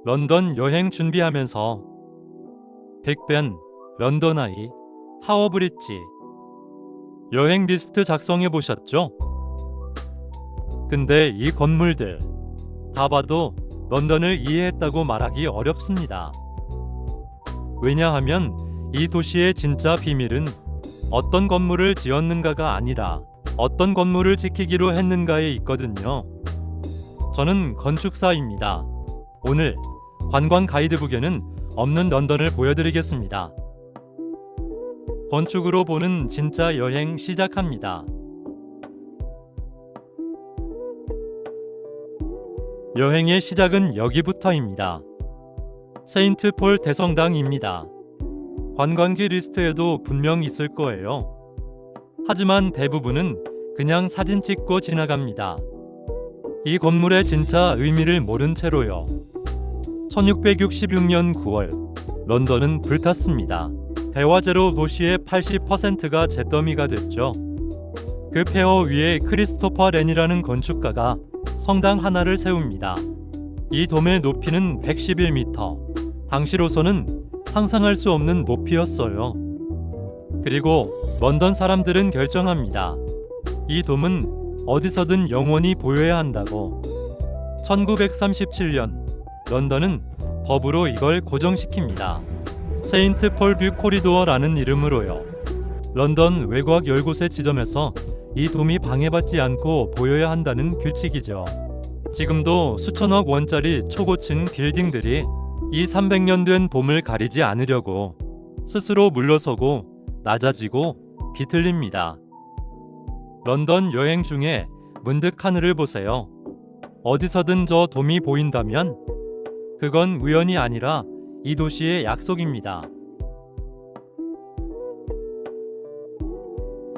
런던 여행 준비하면서 빅벤, 런던 아이, 타워 브릿지 여행 리스트 작성해 보셨죠? 근데 이 건물들 다 봐도 런던을 이해했다고 말하기 어렵습니다. 왜냐하면 이 도시의 진짜 비밀은 어떤 건물을 지었는가가 아니라 어떤 건물을 지키기로 했는가에 있거든요. 저는 건축사입니다. 오늘 관광 가이드북에는 없는 런던을 보여드리겠습니다. 건축으로 보는 진짜 여행 시작합니다. 여행의 시작은 여기부터입니다. 세인트 폴 대성당입니다. 관광지 리스트에도 분명 있을 거예요. 하지만 대부분은 그냥 사진 찍고 지나갑니다. 이 건물의 진짜 의미를 모른 채로요. 1666년 9월 런던은 불탔습니다. 대화제로 도시의 80%가 잿더미가 됐죠. 그 폐허 위에 크리스토퍼 렌이라는 건축가가 성당 하나를 세웁니다. 이 돔의 높이는 111m. 당시로서는 상상할 수 없는 높이였어요. 그리고 런던 사람들은 결정합니다. 이 돔은 어디서든 영원히 보여야 한다고. 1937년 런던은 법으로 이걸 고정시킵니다. 세인트 폴 뷰 코리도어라는 이름으로요. 런던 외곽 10곳의 지점에서 이 돔이 방해받지 않고 보여야 한다는 규칙이죠. 지금도 수천억 원짜리 초고층 빌딩들이 이 300년 된 돔을 가리지 않으려고 스스로 물러서고 낮아지고 비틀립니다. 런던 여행 중에 문득 하늘을 보세요. 어디서든 저 돔이 보인다면 그건 우연이 아니라 이 도시의 약속입니다.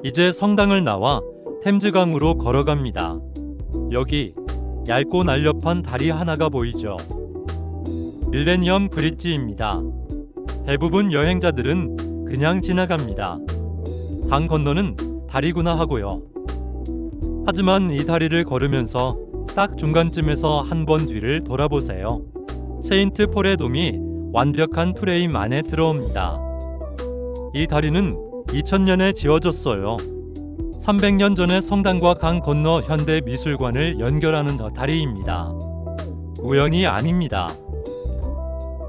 이제 성당을 나와 템즈강으로 걸어갑니다. 여기 얇고 날렵한 다리 하나가 보이죠? 밀레니엄 브릿지입니다. 대부분 여행자들은 그냥 지나갑니다. 강 건너는 다리구나 하고요. 하지만 이 다리를 걸으면서 딱 중간쯤에서 한 번 뒤를 돌아보세요. 세인트 폴의 돔이 완벽한 프레임 안에 들어옵니다. 이 다리는 2000년에 지어졌어요. 300년 전에 성당과 강 건너 현대 미술관을 연결하는 다리입니다. 우연이 아닙니다.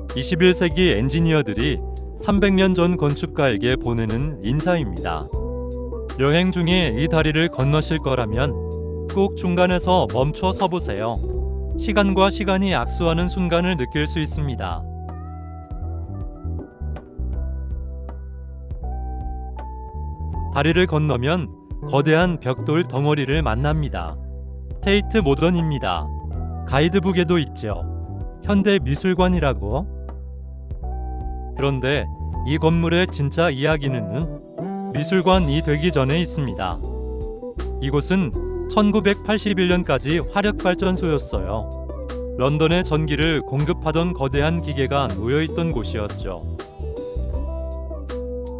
21세기 엔지니어들이 300년 전 건축가에게 보내는 인사입니다. 여행 중에 이 다리를 건너실 거라면 꼭 중간에서 멈춰 서보세요. 시간과 시간이 악수하는 순간을 느낄 수 있습니다. 다리를 건너면 거대한 벽돌 덩어리를 만납니다. 테이트 모던입니다. 가이드북에도 있죠. 현대 미술관이라고. 그런데 이 건물의 진짜 이야기는 미술관이 되기 전에 있습니다. 이곳은 1981년까지 화력발전소였어요. 런던의 전기를 공급하던 거대한 기계가 놓여있던 곳이었죠.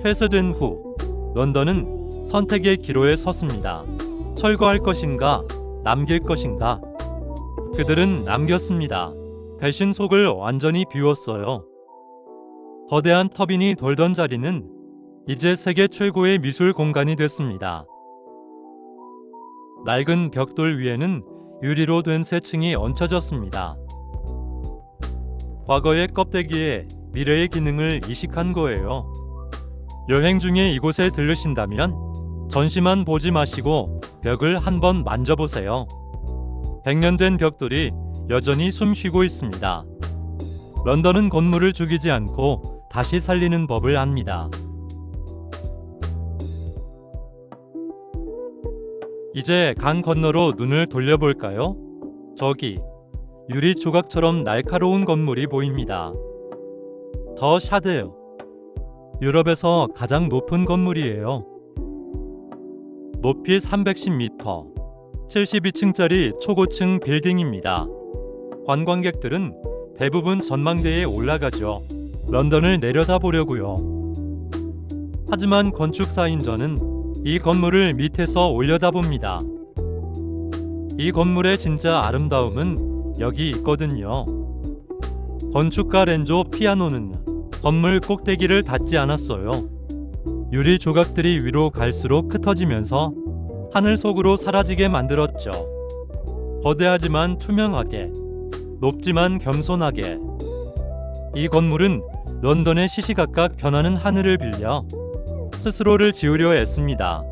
폐쇄된 후 런던은 선택의 기로에 섰습니다. 철거할 것인가, 남길 것인가? 그들은 남겼습니다. 대신 속을 완전히 비웠어요. 거대한 터빈이 돌던 자리는 이제 세계 최고의 미술 공간이 됐습니다. 낡은 벽돌 위에는 유리로 된 새 층이 얹혀졌습니다. 과거의 껍데기에 미래의 기능을 이식한 거예요. 여행 중에 이곳에 들르신다면 전시만 보지 마시고 벽을 한번 만져보세요. 100년 된 벽돌이 여전히 숨 쉬고 있습니다. 런던은 건물을 죽이지 않고 다시 살리는 법을 압니다. 이제 강 건너로 눈을 돌려볼까요? 저기 유리 조각처럼 날카로운 건물이 보입니다. 더 샤드. 유럽에서 가장 높은 건물이에요. 높이 310m, 72층짜리 초고층 빌딩입니다. 관광객들은 대부분 전망대에 올라가죠. 런던을 내려다보려고요. 하지만 건축사인 저는 이 건물을 밑에서 올려다봅니다. 이 건물의 진짜 아름다움은 여기 있거든요. 건축가 렌조 피아노는 건물 꼭대기를 닿지 않았어요. 유리 조각들이 위로 갈수록 흩어지면서 하늘 속으로 사라지게 만들었죠. 거대하지만 투명하게, 높지만 겸손하게. 이 건물은 런던의 시시각각 변하는 하늘을 빌려 스스로를 지으려 애씁니다.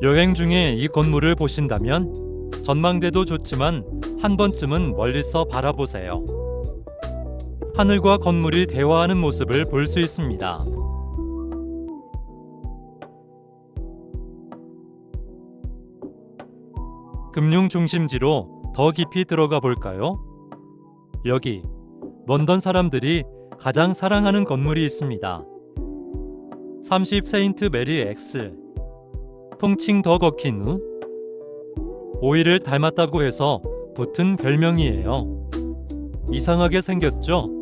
여행 중에 이 건물을 보신다면 전망대도 좋지만 한 번쯤은 멀리서 바라보세요. 하늘과 건물이 대화하는 모습을 볼 수 있습니다. 금융 중심지로 더 깊이 들어가 볼까요? 여기 런던 사람들이 가장 사랑하는 건물이 있습니다. 30 세인트 메리 X, 통칭 더 거키누. 오이를 닮았다고 해서 붙은 별명이에요. 이상하게 생겼죠?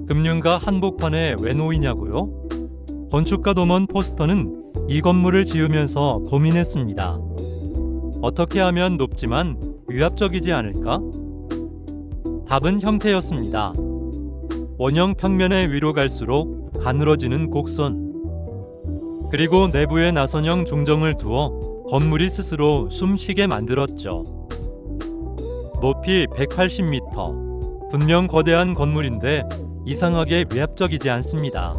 금융가 한복판에 왜 놓이냐고요? 건축가 도먼 포스터는 이 건물을 지으면서 고민했습니다. 어떻게 하면 높지만 위압적이지 않을까? 답은 형태였습니다. 원형 평면의 위로 갈수록 가늘어지는 곡선, 그리고 내부에 나선형 중정을 두어 건물이 스스로 숨쉬게 만들었죠. 높이 180m, 분명 거대한 건물인데 이상하게 위압적이지 않습니다.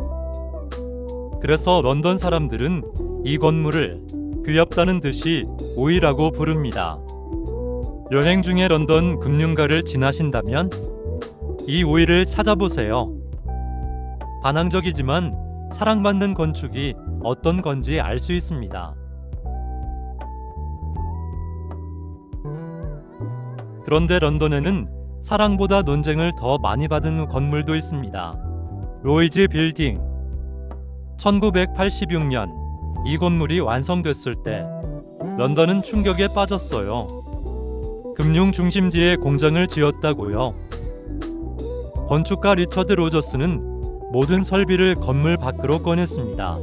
그래서 런던 사람들은 이 건물을 귀엽다는 듯이 오이라고 부릅니다. 여행 중에 런던 금융가를 지나신다면 이 오이를 찾아보세요. 반항적이지만 사랑받는 건축이 어떤 건지 알 수 있습니다. 그런데 런던에는 사랑보다 논쟁을 더 많이 받은 건물도 있습니다. 로이즈 빌딩. 1986년 이 건물이 완성됐을 때 런던은 충격에 빠졌어요. 금융 중심지에 공장을 지었다고요. 건축가 리처드 로저스는 모든 설비를 건물 밖으로 꺼냈습니다.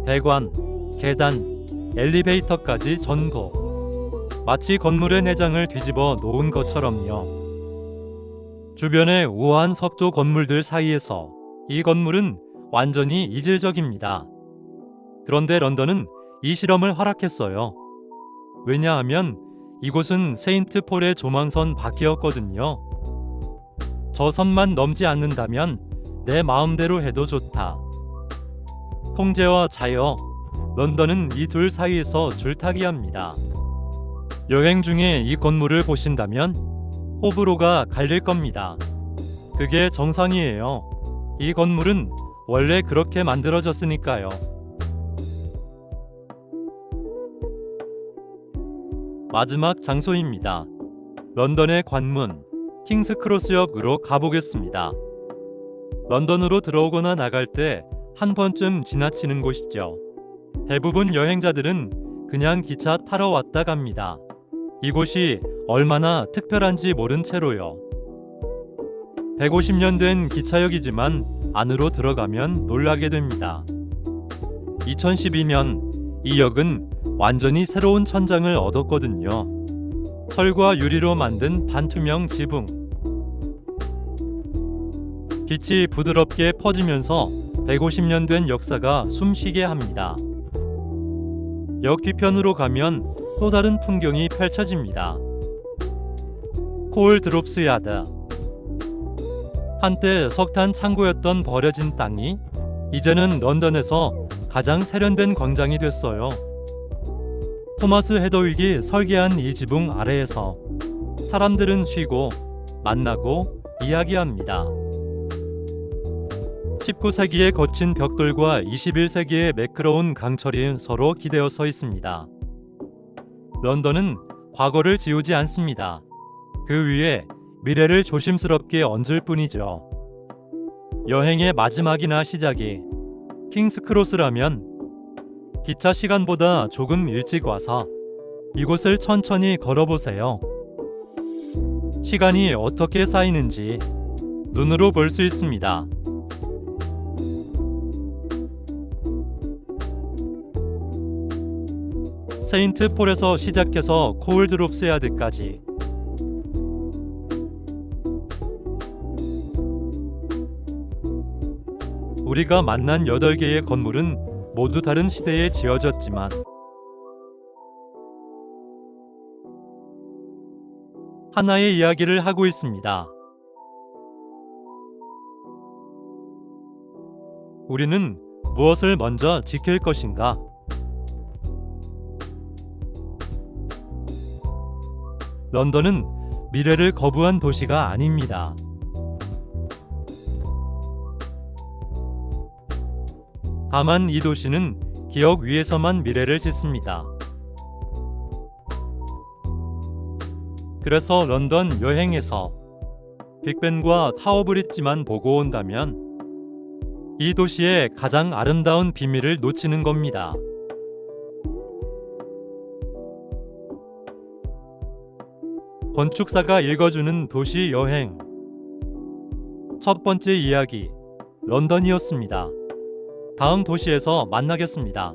배관, 계단, 엘리베이터까지 전부. 마치 건물의 내장을 뒤집어 놓은 것처럼요. 주변의 우아한 석조 건물들 사이에서 이 건물은 완전히 이질적입니다. 그런데 런던은 이 실험을 허락했어요. 왜냐하면 이곳은 세인트 폴의 조망선 밖이었거든요. 저 선만 넘지 않는다면 내 마음대로 해도 좋다. 통제와 자유, 런던은 이 둘 사이에서 줄타기합니다. 여행 중에 이 건물을 보신다면 호불호가 갈릴 겁니다. 그게 정상이에요. 이 건물은 원래 그렇게 만들어졌으니까요. 마지막 장소입니다. 런던의 관문, 킹스크로스역으로 가보겠습니다. 런던으로 들어오거나 나갈 때 한 번쯤 지나치는 곳이죠. 대부분 여행자들은 그냥 기차 타러 왔다 갑니다. 이곳이 얼마나 특별한지 모른 채로요. 150년 된 기차역이지만 안으로 들어가면 놀라게 됩니다. 2012년 이 역은 완전히 새로운 천장을 얻었거든요. 철과 유리로 만든 반투명 지붕. 빛이 부드럽게 퍼지면서 150년 된 역사가 숨쉬게 합니다. 역 뒤편으로 가면 또 다른 풍경이 펼쳐집니다. 코올드롭스 야드. 한때 석탄 창고였던 버려진 땅이 이제는 런던에서 가장 세련된 광장이 됐어요. 토마스 헤더윅이 설계한 이 지붕 아래에서 사람들은 쉬고 만나고 이야기합니다. 19세기의 거친 벽돌과 21세기의 매끄러운 강철이 서로 기대어 서 있습니다. 런던은 과거를 지우지 않습니다. 그 위에 미래를 조심스럽게 얹을 뿐이죠. 여행의 마지막이나 시작이 킹스크로스라면 기차 시간보다 조금 일찍 와서 이곳을 천천히 걸어보세요. 시간이 어떻게 쌓이는지 눈으로 볼 수 있습니다. 세인트 폴에서 시작해서 코올드롭스 야드까지 우리가 만난 8개의 건물은 모두 다른 시대에 지어졌지만 하나의 이야기를 하고 있습니다. 우리는 무엇을 먼저 지킬 것인가? 런던은 미래를 거부한 도시가 아닙니다. 다만 이 도시는 기억 위에서만 미래를 짓습니다. 그래서 런던 여행에서 빅벤과 타워브릿지만 보고 온다면 이 도시의 가장 아름다운 비밀을 놓치는 겁니다. 건축사가 읽어주는 도시 여행. 첫 번째 이야기, 런던이었습니다. 다음 도시에서 만나겠습니다.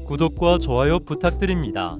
구독과 좋아요 부탁드립니다.